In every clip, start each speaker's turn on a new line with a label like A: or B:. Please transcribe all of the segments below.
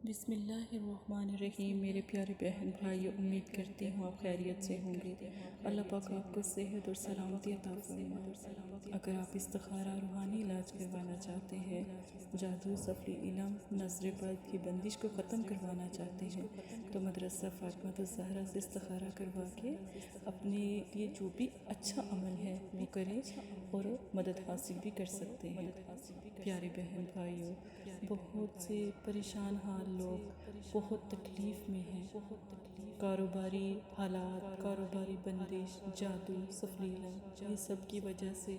A: بسم اللہ الرحمن الرحیم۔ میرے پیارے بہن بھائی، امید کرتی ہوں آپ خیریت سے ہوں گے۔ اللہ پاک آپ کو صحت اور سلامتی عطا فرمائے۔ اگر آپ استخارہ روحانی علاج کروانا چاہتے ہیں، جادو، سفری علم، نظر بد کی بندش کو ختم کروانا چاہتے ہیں تو مدرسہ فاطمہ الزہرا سے استخارہ کروا کے اپنے لیے جو بھی اچھا عمل ہے وہ کریں اور مدد حاصل بھی کر سکتے ہیں۔ پیارے بہن بھائیوں، بہت سے پریشان حال لوگ بہت تکلیف میں ہیں۔ کاروباری حالات، کاروباری بندش، جادو، سفلیلا، یہ سب کی وجہ سے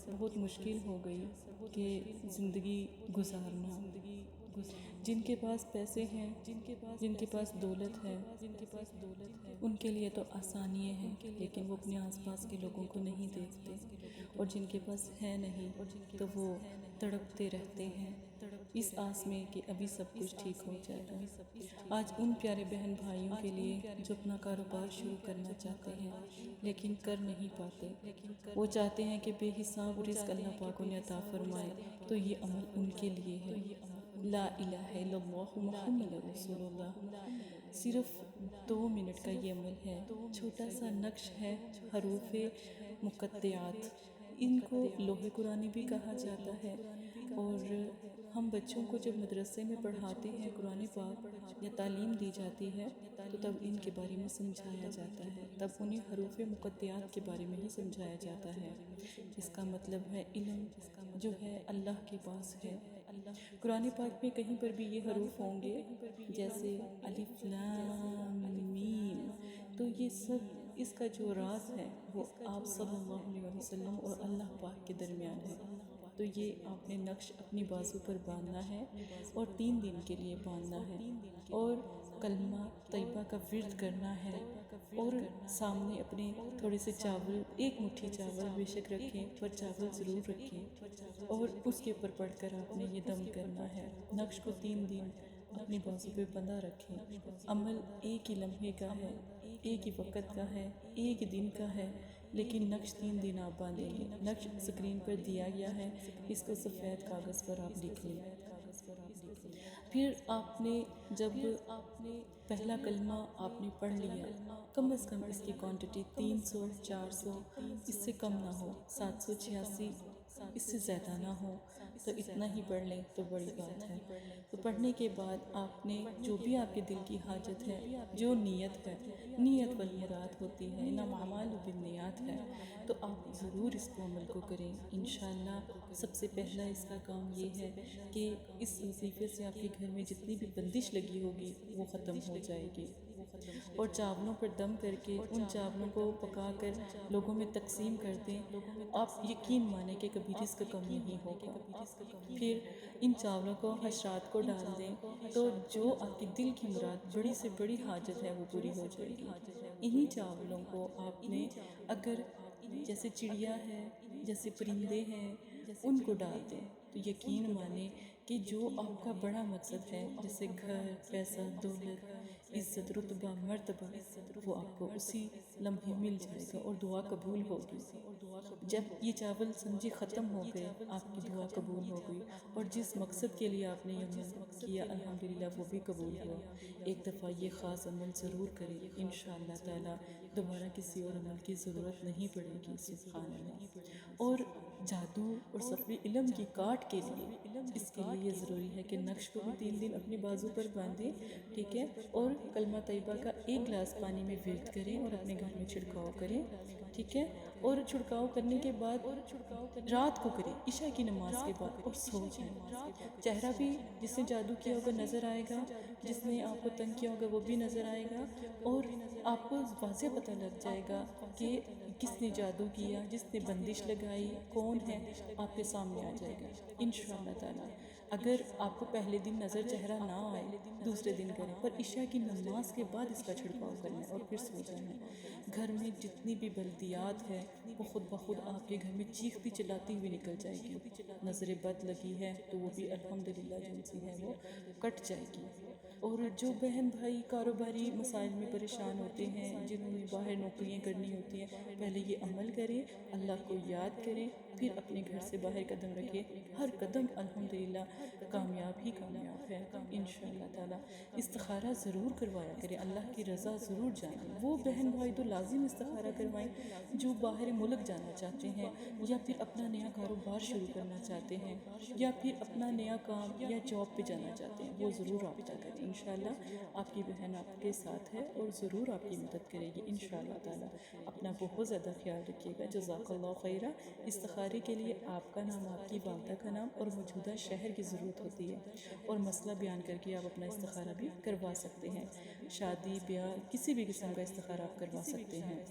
A: بہت مشکل ہو گئی کہ زندگی گزارنا۔ جن کے پاس پیسے ہیں، جن کے پاس دولت ہے، ان کے لیے تو آسانیاں ہیں، لیکن وہ اپنے آس پاس کے لوگوں کو نہیں دیکھتے، اور جن کے پاس ہے نہیں تو وہ تڑپتے رہتے ہیں اس آس میں کہ ابھی سب کچھ ٹھیک ہو جائے گا۔ آج ان پیارے بہن بھائیوں کے لیے جو اپنا کاروبار شروع کرنا چاہتے ہیں لیکن کر نہیں پاتے، وہ چاہتے ہیں کہ بے حساب رزق اللہ پاک انہیں عطا فرمائے، تو یہ عمل ان کے لیے ہے۔ لا الہ الا اللہ محمد رسول اللہ، صرف 2 منٹ کا یہ عمل ہے۔ چھوٹا سا نقش ہے، حروف مقطعات، ان کو لوح قرآنی بھی کہا جاتا ہے، اور ہم بچوں کو جب مدرسے میں پڑھاتے ہیں قرآن پاک یا تعلیم دی جاتی ہے تو تب ان کے بارے میں سمجھایا جاتا ہے، تب انہیں حروف مقطعات کے بارے میں ہی سمجھایا جاتا ہے۔ اس کا مطلب ہے علم جو ہے اللہ کے پاس ہے۔ قرآن پاک میں کہیں پر بھی یہ حروف ہوں گے جیسے الف لام میم، تو یہ سب اس کا جو راز ہے وہ آپ صلی اللہ علیہ وسلم اور اللہ پاک کے درمیان ہے۔ تو یہ آپ نے نقش اپنی بازو پر باندھنا ہے اور 3 دن کے لیے باندھنا ہے، اور کلمہ طیبہ کا ورد کرنا ہے، اور سامنے اپنے تھوڑے سے چاول، 1 مٹھی چاول بے شک رکھیں، پر چاول ضرور رکھیں، اور اس کے اوپر پڑھ کر آپ نے یہ دم کرنا ہے۔ نقش کو 3 دن اپنی بازو پہ بندھا رکھیں۔ عمل ایک ہی لمحے کا ہے، ایک ہی وقت کا ہے، ایک دن کا ہے، لیکن نقش 3 دن آپ باندھیں گے۔ نقش سکرین پر دیا گیا ہے، اس کو سفید کاغذ پر آپ لکھ لیں۔ پھر آپ نے جب پہلا کلمہ آپ نے پڑھ لیا، کم از کم اس کی کوانٹٹی 300 400 اس سے کم نہ ہو، 786 اس سے زیادہ نہ ہو، تو اتنا ہی پڑھ لیں تو بڑی بات ہے۔ تو پڑھنے کے بعد آپ نے جو بھی آپ کے دل کی حاجت ہے، جو نیت ہے، نیت والمراد ہوتی ہے، انما الاعمال بالنیات ہے، تو آپ ضرور اس کو عمل کو کریں انشاءاللہ۔ سب سے پہلا اس کا کام یہ ہے کہ اس وظیفے سے آپ کے گھر میں جتنی بھی بندش لگی ہوگی وہ ختم ہو جائے گی، اور چاولوں پر دم کر کے ان چاولوں کو پکا کر لوگوں میں تقسیم کر دیں۔ آپ یقین مانیں کہ کبھی رزق کم نہیں ہوگا۔ پھر ان چاولوں کو حشرات کو ڈال دیں، تو جو آپ کی دل کی مراد بڑی سے بڑی حاجت ہے وہ پوری ہو جائے گی۔ انہی چاولوں کو آپ نے اگر جیسے چڑیا ہے، جیسے پرندے ہیں، ان کو ڈال دیں، تو یقین مانیں کہ جو آپ کا بڑا مقصد ہے جیسے گھر، پیسہ، دولت، عزت، رتبہ، مرتبہ، وہ آپ کو اسی لمحے مل جائے گا اور دعا قبول ہوگی۔ جب یہ چاول سمجھی ختم ہو گئے، آپ کی دعا قبول ہو گئی، اور جس مقصد کے لیے آپ نے یہ عمل کیا الحمدللہ وہ بھی قبول ہوا۔ ایک دفعہ یہ خاص عمل ضرور کریں، انشاءاللہ تعالی دوبارہ کسی اور عمل کی ضرورت نہیں پڑے گی۔ سبحان اللہ۔ اور جادو اور سفری علم کی کاٹ کے لیے، اس کے لیے یہ ضروری ہے کہ نقش کو بھی 3 دن اپنی بازو پر باندھیں، ٹھیک ہے، اور کلمہ طیبہ کا 1 گلاس پانی میں ورد کریں اور اپنے گھر میں چھڑکاؤ کریں، ٹھیک ہے، اور چھڑکاؤ کرنے کے بعد رات کو کریں، عشاء کی نماز کے بعد، اور سو جائیں۔ چہرہ بھی جس نے جادو کیا ہوگا نظر آئے گا، جس نے آپ کو تنگ کیا ہوگا وہ بھی نظر آئے گا، اور آپ کو واضح پتہ لگ جائے گا کہ کس نے جادو کیا، جس نے بندش لگائی، کون ہے، آپ کے سامنے آ جائے گا انشاءاللہ تعالی۔ اگر آپ کو پہلے دن نظر چہرہ نہ آئے، دوسرے دن کریں، پر عشاء کی نماز کے بعد اس کا چھڑکاؤ کرنا ہے اور پھر سو جانا ہے۔ گھر میں جتنی بھی بلدیات ہے وہ خود بخود آپ کے گھر میں چیختی چلاتی ہوئی نکل جائے گی۔ نظر بد لگی ہے تو وہ بھی الحمدللہ جن سی ہے وہ کٹ جائے گی۔ اور جو بہن بھائی کاروباری مسائل میں پریشان ہوتے ہیں، جنہوں نے باہر نوکریاں کرنی ہوتی ہیں، پہلے یہ عمل کریں، اللہ کو یاد کریں، پھر اپنے گھر سے باہر قدم رکھیں۔ ہر قدم الحمدللہ کامیاب ہی کامیاب ہے انشاءاللہ تعالی۔ تعالیٰ استخارہ ضرور کروایا کریں، اللہ کی رضا ضرور جانیں۔ وہ بہن بھائی تو لازم استخارہ کروائیں جو باہر ملک جانا چاہتے ہیں یا پھر اپنا نیا کاروبار شروع کرنا چاہتے ہیں یا پھر اپنا نیا کام یا جاب پہ جانا چاہتے ہیں، وہ ضرور رابطہ کریں۔ انشاءاللہ آپ کی بہن آپ کے ساتھ ہے اور ضرور آپ کی مدد کرے گی انشاءاللہ تعالیٰ۔ اپنا بہت زیادہ خیال رکھیے گا۔ جزاک اللہ خیرہ۔ استخارے کے لیے آپ کا نام، آپ کی والدہ کا نام اور موجودہ شہر کی ضرورت ہوتی ہے، اور مسئلہ بیان کر کے آپ اپنا استخارہ بھی کروا سکتے ہیں۔ شادی، بیاہ، کسی بھی قسم کا استخارہ آپ کروا سکتے ہیں۔